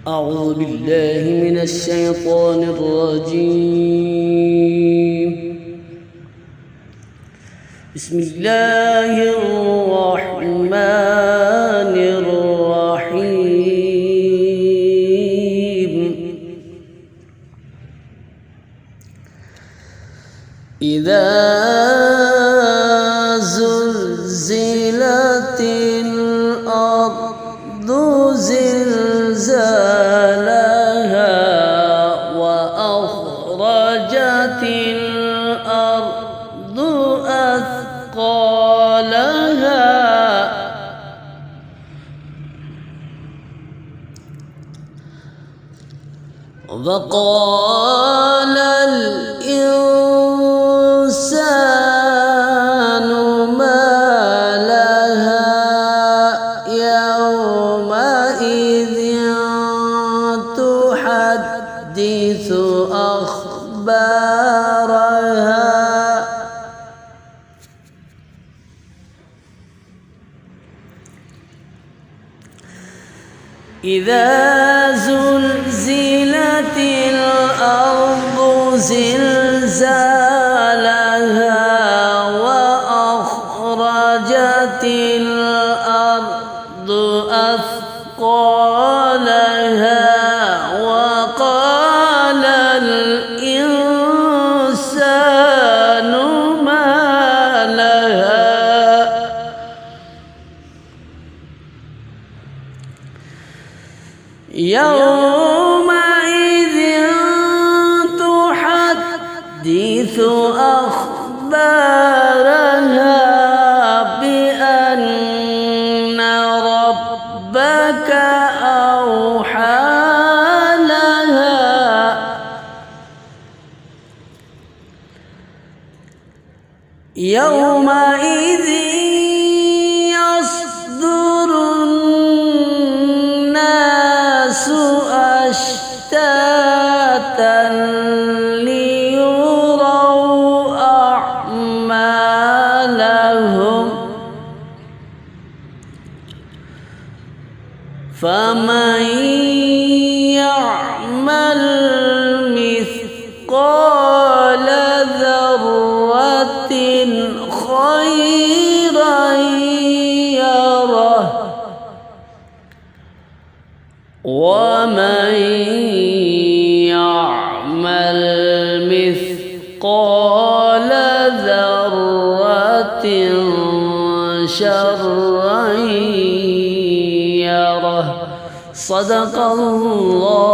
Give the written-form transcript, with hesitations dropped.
أعوذ بالله من الشيطان الرجيم. بسم الله الرحمن الرحيم. إذا زلزلت الأرض زلزالها وأخرجت الأرض أثقالها وقال الإنسان ما لها يومئذ تحدث أخبارها إذا زلزلت الأرض زلزالها وأخرجت الأرض أثقالها وقال الإنسان ما لها يومئذ تحدث أخبارها بأن ربك أوحى لها يومئذ يصدر الناس أشتاتا ليروا أعمالهم فمن يعمل مثقال ذرة خيرا يره ومن يعمل مثقال ذرة شرا يره. صدق الله